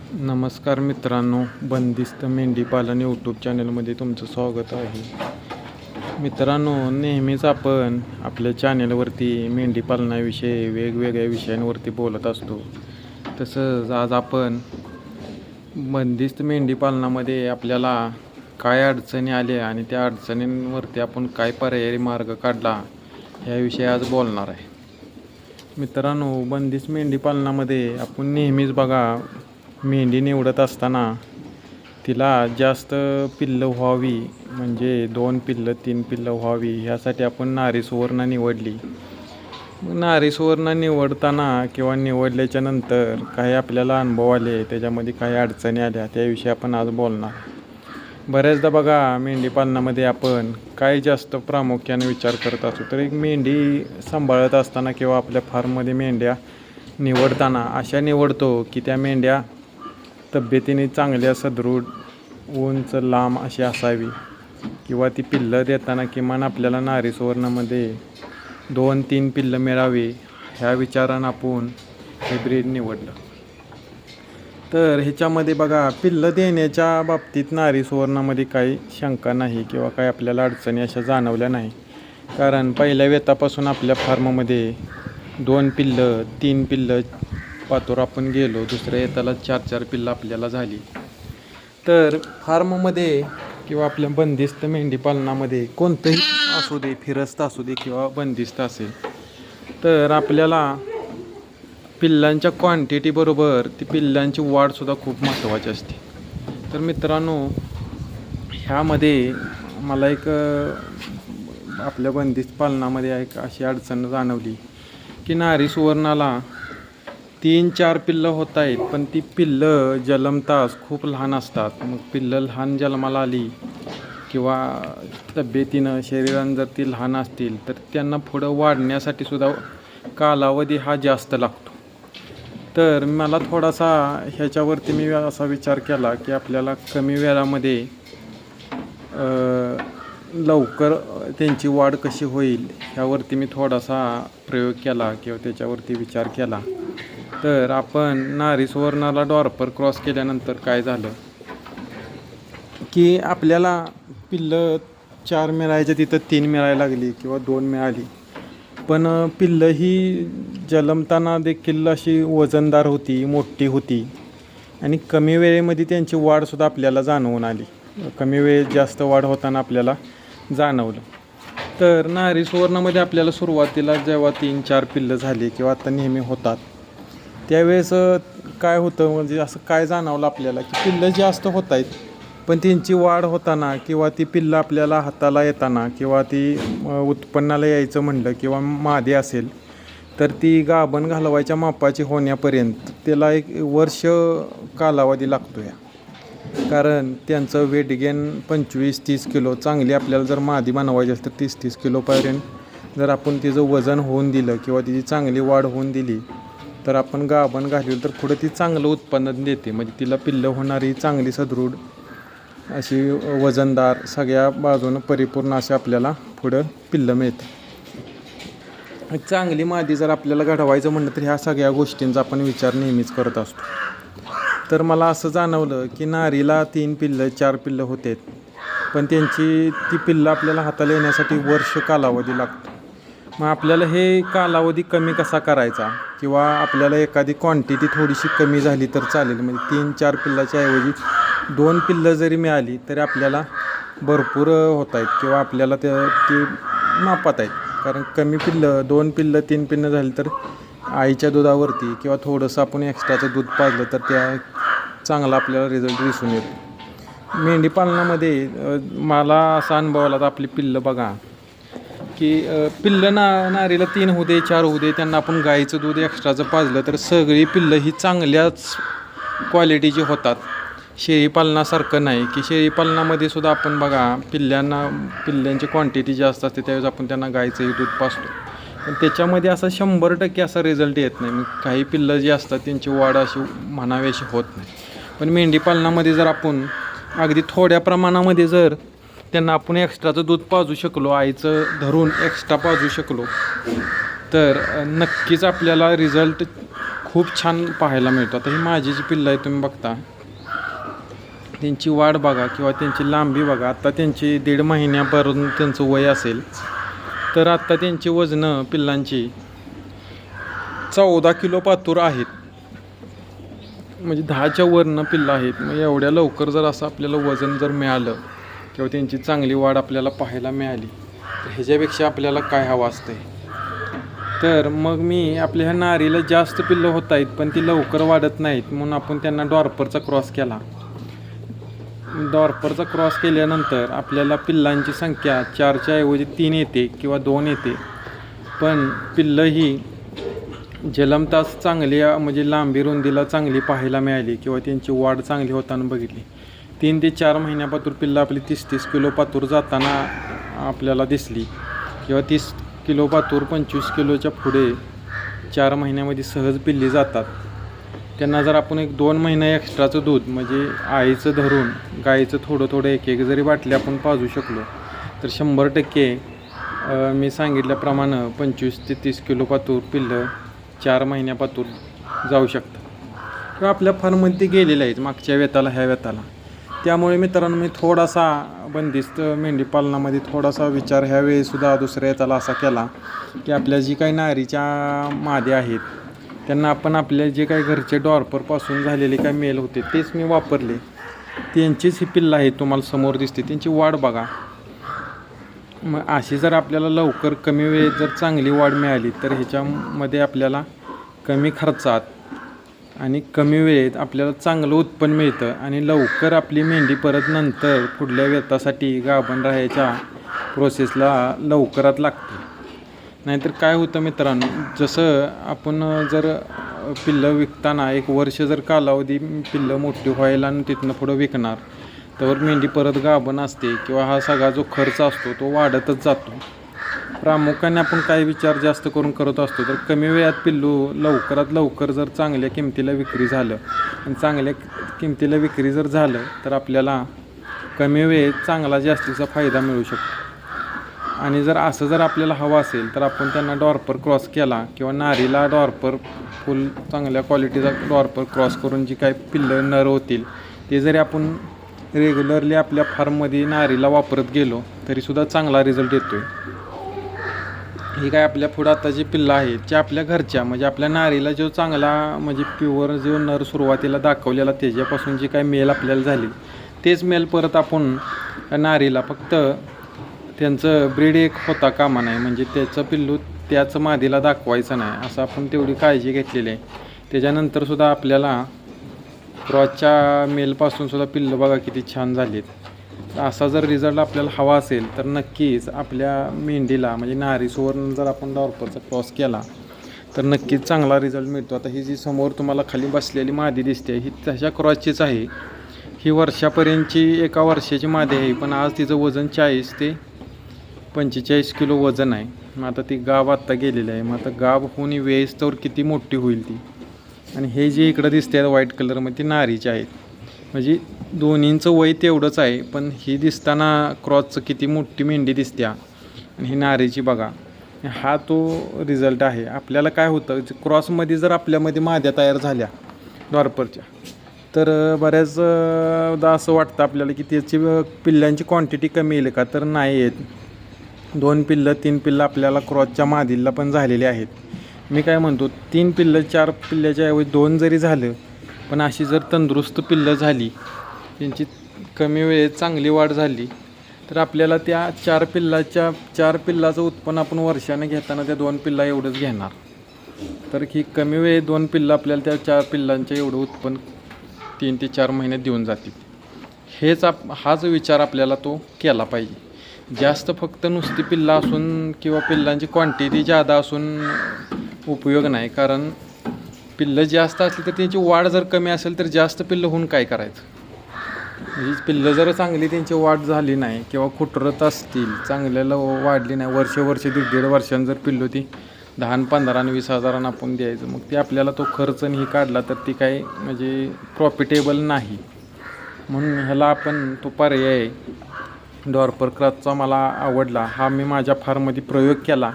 नमस्कार मित्रांनो, बंदिस्त मेंढी पालन यूट्यूब चॅनलमध्ये तुमचं स्वागत आहे. मित्रांनो, नेहमीच आपण आपल्या चॅनलवरती मेंढी पालनाविषयी वेगवेगळ्या विषयांवरती बोलत असतो. तसंच आज आपण बंदिस्त मेंढी पालनामध्ये आपल्याला काय अडचणी आल्या आणि त्या अडचणींवरती आपण काय पर्यायी मार्ग काढला ह्याविषयी आज बोलणार आहे. मित्रांनो, बंदिस्त मेंढी पालनामध्ये आपण नेहमीच बघा, मेंढी निवडत असताना तिला जास्त पिल्लं व्हावी, म्हणजे 2 पिल्लं 3 पिल्लं व्हावी ह्यासाठी आपण नारी सुवर्ण निवडली. नारी सुवर्ण निवडताना किंवा निवडल्याच्या नंतर काही आपल्याला अनुभव आले, त्याच्यामध्ये काही अडचणी आल्या, त्याविषयी आपण आज बोलणार. बऱ्याचदा बघा, मेंढी पालनामध्ये आपण काय जास्त प्रामुख्याने विचार करत असतो, तर एक मेंढी सांभाळत असताना किंवा आपल्या फार्ममध्ये मेंढ्या निवडताना अशा निवडतो की त्या मेंढ्या तब्येतीने चांगल्या, सदृढ, उंच, लांब अशी असावी, किंवा ती पिल्लं देताना किमान आपल्याला नारी सुवर्णामध्ये 2-3 पिल्लं मिळावी ह्या विचारानं आपण हे ब्रीड निवडलं. तर ह्याच्यामध्ये बघा, पिल्लं देण्याच्या बाबतीत नारी सुवर्णामध्ये काही शंका नाही किंवा काही आपल्याला अडचणी अशा जाणवल्या नाही. कारण पहिल्या वेतापासून आपल्या फार्ममध्ये 2 पिल्लं 3 पिल्लं पातूर आपण गेलो, दुसऱ्या येताला 4-4 पिल्लं आपल्याला झाली. तर फार्ममध्ये किंवा आपल्या बंदिस्त मेंढी पालनामध्ये कोणतंही असू दे, फिरस्त असू दे किंवा बंदिस्त असेल, तर आपल्याला पिल्लांच्या क्वांटिटीबरोबर ती पिल्लांची वाढसुद्धा खूप महत्त्वाची असते. तर मित्रांनो, ह्यामध्ये मला एक आपल्या बंदिस्त पालनामध्ये एक अशी अडचण जाणवली की नारी सुवर्णाला 3-4 पिल्लं होत आहेत, पण ती पिल्लं जन्मताच खूप लहान असतात. मग पिल्लं लहान जन्माला आली किंवा तब्येतीनं, शरीरानं जर ती लहान असतील, तर त्यांना पुढं वाढण्यासाठी सुद्धा कालावधी हा जास्त लागतो. तर मला थोडासा ह्याच्यावरती मी असा विचार केला की आपल्याला कमी वेळामध्ये लवकर त्यांची वाढ कशी होईल ह्यावरती मी थोडासा प्रयोग केला किंवा त्याच्यावरती विचार केला. तर आपण नारी सुवर्णाला डॉर्पर क्रॉस केल्यानंतर काय झालं की आपल्याला पिल्लं 4 मिळायच्या तिथं 3 मिळायला लागली किंवा 2 मिळाली, पण पिल्लं ही जन्मताना देखील अशी वजनदार होती, मोठी होती आणि कमी वेळेमध्ये त्यांची वाढसुद्धा आपल्याला जाणवून आली. कमी वेळेत जास्त वाढ होताना आपल्याला जाणवलं. तर नारी सुवर्णामध्ये आपल्याला सुरुवातीला जेव्हा 3-4 पिल्लं झाली किंवा आता नेहमी होतात, त्यावेळेस काय होतं, म्हणजे असं काय जाणवलं आपल्याला की पिल्लं जास्त होत आहेत, पण त्यांची वाढ होताना किंवा ती पिल्लं आपल्याला हाताला येताना किंवा ती उत्पन्नाला यायचं म्हणलं किंवा मादी असेल, तर ती गाभण घालवायच्या मापाची होण्यापर्यंत त्याला 1 वर्ष कालावधी लागतो या. कारण त्यांचं वेट गेन 25-30 किलो, चांगली आपल्याला जर मादी बनवायची असेल तर 30-30 किलोपर्यंत जर आपण तिचं वजन होऊन दिलं किंवा तिची चांगली वाढ होऊन दिली, तर आपण गाभण घालवली तर पुढे ती चांगलं उत्पन्न देते. म्हणजे तिला पिल्लं होणारी चांगली, सदृढ अशी, वजनदार, सगळ्या बाजूनं परिपूर्ण असे आपल्याला पुढं पिल्लं मिळते. चांगली मादी जर आपल्याला घडवायचं म्हणलं तर ह्या सगळ्या गोष्टींचा आपण विचार नेहमीच करत असतो. तर मला असं जाणवलं की नारीला 3 पिल्लं 4 पिल्लं होते, पण ती पिल्लं आपल्याला हाताला येण्यासाठी वर्ष कालावधी लागतो. मग आपल्याला हे कालावधी कमी कसा करायचा, किंवा आपल्याला एखादी क्वांटिटी थोडीशी कमी झाली तर चालेल, म्हणजे 3-4 पिल्लाच्या ऐवजी 2 पिल्लं जरी मिळाली तरी आपल्याला भरपूर होत आहेत किंवा आपल्याला ती मापात आहेत. कारण कमी पिल्लं, 2 पिल्लं 3 पिल्लं झाली तर आईच्या दुधावरती किंवा थोडंसं आपण एक्स्ट्राचं दूध पाजलं तर त्या चांगला आपल्याला रिझल्ट दिसून येतो. मेंढी पालनामध्ये मला असा अनुभव आला, तर आपली पिल्लं बघा की पिल्लं नारीला 3 होऊ दे 4 होऊ दे, त्यांना आपण गाईचं दूध एक्स्ट्राचं पाजलं तर सगळी पिल्लं ही चांगल्याच क्वालिटीची होतात. शेळी पालनासारखं नाही की शेळी पालनामध्ये सुद्धा आपण बघा, पिल्ल्यांची क्वांटिटी जास्त असते, त्यावेळेस आपण त्यांना गाईचंही दूध पाजतो, पण त्याच्यामध्ये असा 100% असा रिझल्ट येत नाही. काही पिल्लं जी असतात त्यांची वाढ अशी म्हणावी अशी होत नाही. पण मेंढी पालनामध्ये जर आपण अगदी थोड्या प्रमाणामध्ये जर त्यांना आपण एक्स्ट्राचं दूध पाजू शकलो, आईचं धरून एक्स्ट्रा पाजू शकलो, तर नक्कीच आपल्याला रिझल्ट खूप छान पाहायला मिळतो. आता ही माझी जी पिल्लं आहे तुम्ही बघता, त्यांची वाढ बघा किंवा त्यांची लांबी बघा. आता त्यांची 1.5 महिन्यापर्यंत त्यांचं वय असेल, तर आत्ता त्यांची वजनं पिल्लांची 14 किलो पातूर आहेत. म्हणजे 10च्या वरनं पिल्लं आहेत. मग एवढ्या लवकर जर असं आपल्याला वजन जर मिळालं किंवा त्यांची चांगली वाढ आपल्याला पाहायला मिळाली, तर ह्याच्यापेक्षा आपल्याला काय हवं असतं. तर मग मी आपल्या ह्या नारीला जास्त पिल्लं होत आहेत पण ती लवकर वाढत नाहीत, म्हणून आपण त्यांना डॉर्परचा क्रॉस केला. डॉर्परचा क्रॉस केल्यानंतर आपल्याला पिल्लांची संख्या 4च्या ऐवजी 3 येते किंवा 2 येते. पण पिल्लं ही जन्मताच चांगली म्हणजे लांबी रुंदीला चांगली पाहायला मिळाली किंवा त्यांची वाढ चांगली होताना बघितली. 3 ते 4 महिन्यापातूर पिल्लं आपली 30-30 किलो पातूर जाताना आपल्याला दिसली किंवा 30 किलो पातूर 25 किलोच्या पुढे 4 महिन्यामध्ये सहज पिल्ली जातात. त्यांना जर आपण 1-2 महिना एक्स्ट्राचं दूध म्हणजे आईचं धरून गाईचं थोडं एक जरी बाटली आपण पाजू शकलो, तर 100% मी सांगितल्याप्रमाणे 25 ते 30 किलो पातूर पिल्लं 4 महिन्यापातूर जाऊ शकतात किंवा आपल्या फार्ममध्ये ते गेलेले आहेत मागच्या वेताला ह्या वेताला. त्यामुळे मित्रांनो मी थोडासा बंदिस्त मेंढीपालनामध्ये थोडासा विचार ह्यावेळीसुद्धा दुसऱ्या वेताला असा केला की आपल्या जी काही नारीच्या माद्या आहेत त्यांना आपण आपल्या जे काही घरचे डॉर्परपासून झालेले काही मेल होते तेच मी वापरले. त्यांचीच ही पिल्लं आहेत तुम्हाला समोर दिसते. त्यांची वाढ बघा. मग अशी जर आपल्याला लवकर कमी वेळेत जर चांगली वाढ मिळाली तर ह्याच्यामध्ये आपल्याला कमी खर्चात आणि कमी वेळेत आपल्याला चांगलं उत्पन्न मिळतं आणि लवकर आपली मेंढी परत नंतर पुढल्या वेतासाठी गाभण राहायच्या प्रोसेसला लवकरात लागते. नाहीतर काय होतं मित्रांनो, जसं आपण जर पिल्लं विकताना 1 वर्ष जर कालावधी पिल्लं मोठी व्हायला आणि तिथनं पुढं विकणार, तर मेंढी परत गाभण असते किंवा हा सगळा जो खर्च असतो तो वाढतच जातो. प्रामुख्याने आपण काय विचार जास्त करून करत असतो, तर कमी वेळात पिल्लू लवकरात लवकर जर चांगल्या किमतीला विक्री झालं आणि चांगल्या किमतीला विक्री जर झालं तर आपल्याला कमी वेळेत चांगला जास्तीचा फायदा मिळू शकतो. आणि जर असं जर आपल्याला हवं असेल तर आपण त्यांना डॉर्पर क्रॉस केला किंवा नारीला डॉर्पर फुल चांगल्या क्वालिटीचा डॉर्पर क्रॉस करून जी काही पिल्लं नर होतील ते जरी आपण रेग्युलरली आपल्या फार्ममध्ये नारीला वापरत गेलो तरीसुद्धा चांगला रिझल्ट येतो आहे. ही काय आपल्या पुढं आता जी पिल्लं आहेत जे आपल्या घरच्या म्हणजे आपल्या नारीला जो चांगला म्हणजे प्युअर जो नर सुरुवातीला दाखवलेला त्याच्यापासून जी काही मेल आपल्याला झाली तेच मेल परत आपण नारीला फक्त त्यांचं ब्रीड एक होता कामा नाही, म्हणजे त्याचं पिल्लू त्याच मादीला दाखवायचं नाही असं आपण तेवढी काळजी घेतलेली आहे. त्याच्यानंतरसुद्धा आपल्याला क्रॉसच्या मेलपासूनसुद्धा पिल्लं बघा किती छान झालीत. असा जर रिझल्ट आपल्याला हवा असेल तर नक्कीच आपल्या मेंढीला म्हणजे नारीसोबत जर आपण डॉर्परचा क्रॉस केला तर नक्कीच चांगला रिझल्ट मिळतो. आता ही जी समोर तुम्हाला खाली बसलेली मादी दिसते ही तशा क्रॉसचीच आहे. ही वर्षापर्यंतची 1 वर्षाची मादी आहे, पण आज तिचं वजन 40 ते 45 किलो वजन आहे. मग आता ती गाभ आत्ता गेलेली आहे. मग आता गाभ होऊन वेळेस तर किती मोठी होईल ती. आणि हे जे इकडं दिसते व्हाईट कलरमध्ये ती नारीची आहेत. म्हणजे दोन्हींचं वय तेवढंच आहे, पण ही दिसताना क्रॉसचं किती मोठी मेंढी दिसते आणि ही नारीची बघा. हा तो रिझल्ट आहे. आपल्याला काय होतं क्रॉसमध्ये जर आपल्यामध्ये माद्या तयार झाल्या डॉर्परच्या तर बऱ्याचदा असं वाटतं आपल्याला की त्याची पिल्लांची क्वांटिटी कमी येईल का, तर नाही येत. 2 पिल्लं 3 पिल्लं आपल्याला क्रॉसच्या मादीला पण झालेली आहेत. मी काय म्हणतो 3 पिल्लं 4 पिल्ल्याच्या ऐवजी 2 जरी झालं, पण अशी जर तंदुरुस्त पिल्लं झाली त्यांची कमी वेळेत चांगली वाढ झाली तर आपल्याला त्या 4 पिल्लाचं उत्पन्न आपण वर्षानं घेताना त्या 2 पिल्ला एवढंच घेणार. तर ही कमी वेळेत 2 पिल्लं आपल्याला त्या 4 पिल्लांच्या एवढं उत्पन्न 3 ते 4 महिन्यात देऊन जातील. हाच विचार आपल्याला तो केला पाहिजे. जास्त फक्त नुसती पिल्लं असून किंवा पिल्लांची क्वांटिटी जादा असून उपयोग नाही, कारण पिल्लं जास्त असली तर त्यांची वाढ जर कमी असेल तर जास्त पिल्लं होऊन काय करायचं. म्हणजे पिल्लं जर चांगली त्यांची वाढ झाली नाही किंवा खुटरत असतील चांगल्याला वाढली नाही, वर्ष 1.5 वर्षांनी जर पिल्लं ती 10, 15 आणि 20 हजारांना आपण द्यायचं, मग ते आपल्याला तो खर्च नाही काढला तर ती काही म्हणजे प्रॉफिटेबल नाही. म्हणून ह्याला आपण तो पर्याय डॉर्पर क्रॉसचा मला आवडला. हा मी माझ्या फार्ममध्ये प्रयोग केला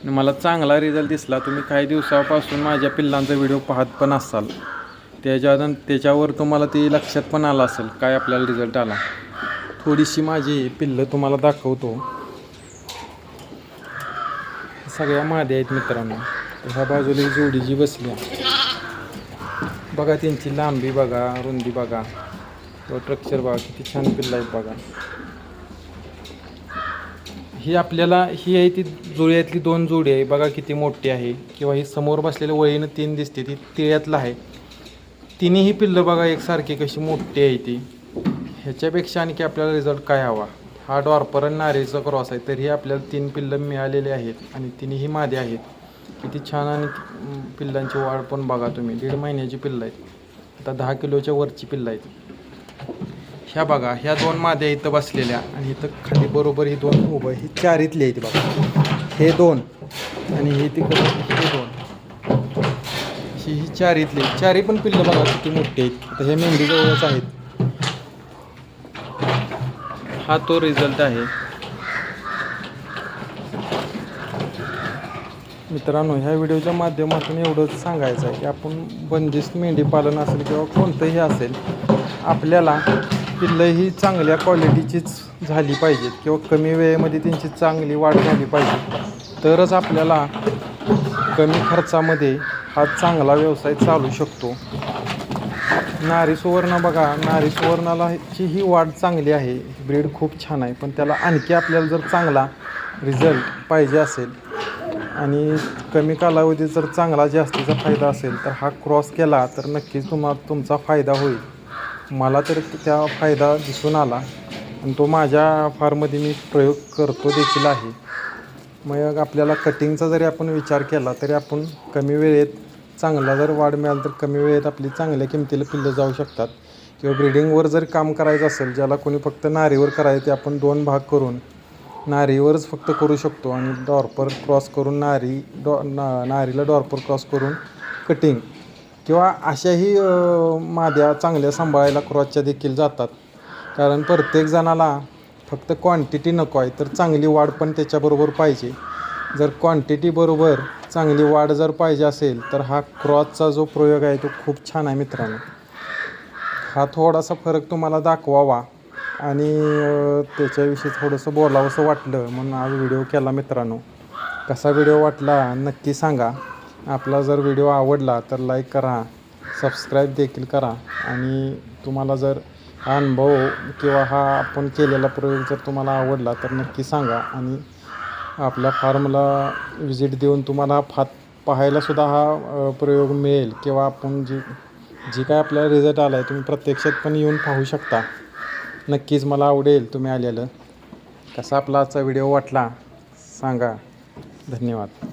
आणि मला चांगला रिझल्ट दिसला. तुम्ही काही दिवसापासून माझ्या पिल्लांचा व्हिडिओ पाहत पण असाल, त्याच्यावर तुम्हाला ते लक्षात पण आलं असेल काय आपल्याला रिझल्ट आला. थोडीशी माझी पिल्लं तुम्हाला दाखवतो. सगळ्या माद्या आहेत मित्रांनो. ह्या बाजूला जोडी जी बसली बघा, त्यांची लांबी बघा, रुंदी बघा, स्ट्रक्चर बघा, किती छान पिल्लं आहेत बघा. ही आपल्याला ही आहे ती जुळ्यातली 2 जोडी आहे बघा, किती मोठी आहे. किंवा ही समोर बसलेल्या वळीनं 3 दिसते, ती तिळ्यातलं आहे. तिन्ही पिल्लं बघा एकसारखी कशी मोठी आहे ती. ह्याच्यापेक्षा आणखी आपल्याला रिझल्ट काय हवा. हा डॉर्पर आणि नारीचा क्रॉस आहे, तरी आपल्याला 3 पिल्लं मिळालेले आहेत आणि तिन्ही मादे आहेत. किती छान. आणि पिल्लांची वाढ पण बघा तुम्ही, 1.5 महिन्याची पिल्लं आहेत. आता 10 किलोच्या वरची पिल्लं आहेत. ह्या बघा, ह्या 2 माद्या इथं बसलेल्या आणि इथं खाली बरोबर ही 2 उभं, ही 4रीतली आहेत बघा. हे 2 आणि हे तिकडं हे 2, ही 4रीतली. 4ही पण पिल्लं बघा किती मोठी आहेत. आता हे मेंढीजवळच आहेत. हा तो रिझल्ट आहे मित्रांनो. ह्या व्हिडिओच्या माध्यमातून एवढंच सांगायचं आहे की आपण बंदिस्त मेंढी पालन असेल किंवा कोणतंही असेल, आपल्याला पिल्लं ही चांगल्या क्वालिटीचीच झाली पाहिजेत किंवा कमी वेळेमध्ये त्यांची चांगली वाढ झाली पाहिजे, तरच आपल्याला कमी खर्चामध्ये हा चांगला व्यवसाय चालू शकतो. नारी सुवर्ण बघा, नारी सुवर्णाला ची ही वाढ चांगली आहे, ब्रीड खूप छान आहे. पण त्याला आणखी आपल्याला जर चांगला रिझल्ट पाहिजे असेल आणि कमी कालावधीत जर चांगला जास्तीचा फायदा असेल, तर हा क्रॉस केला तर नक्कीच तुमचा फायदा होईल. मला तर त्या फायदा दिसून आला आणि तो माझ्या फार्ममध्ये मी प्रयोग करतो देखील आहे. मग आपल्याला कटिंगचा जरी आपण विचार केला तरी आपण कमी वेळेत चांगला जर वाढ मिळाली तर कमी वेळेत आपली चांगल्या किमतीला पिल्लं जाऊ शकतात. किंवा ब्रिडिंगवर जर काम करायचं असेल, ज्याला कोणी फक्त नारीवर करायचं, ते आपण 2 भाग करून नारीवरच फक्त करू शकतो आणि डॉर्पर क्रॉस करून नारीला डॉर्पर क्रॉस करून कटिंग. किंवा अशाही माद्या चांगल्या सांभाळायला क्रॉसच्या देखील जातात. कारण प्रत्येक जणाला फक्त क्वांटिटी नको आहे, तर चांगली वाढ पण त्याच्याबरोबर पाहिजे. जर क्वांटिटी बरोबर चांगली वाढ जर पाहिजे असेल, तर हा क्रॉसचा जो प्रयोग आहे तो खूप छान आहे मित्रांनो. हा थोडासा फरक तुम्हाला दाखवावा आणि त्याच्याविषयी थोडंसं बोलावंसं वाटलं म्हणून आज व्हिडिओ केला मित्रांनो. कसा व्हिडिओ वाटला नक्की सांगा. आपला जर व्हिडिओ आवडला तर लाईक करा, सबस्क्राईब देखील करा. आणि तुम्हाला जर हा अनुभव किंवा हा आपण केलेला प्रयोग जर तुम्हाला आवडला तर नक्की सांगा. आणि आपल्या फार्मला व्हिजिट देऊन तुम्हाला पाहायलासुद्धा हा प्रयोग मिळेल किंवा आपण जी काय आपल्याला रिझल्ट आला आहे तुम्ही प्रत्यक्षात पण येऊन पाहू शकता. नक्कीच मला आवडेल तुम्ही आलेलं. कसा आपला आजचा व्हिडिओ वाटला सांगा. धन्यवाद.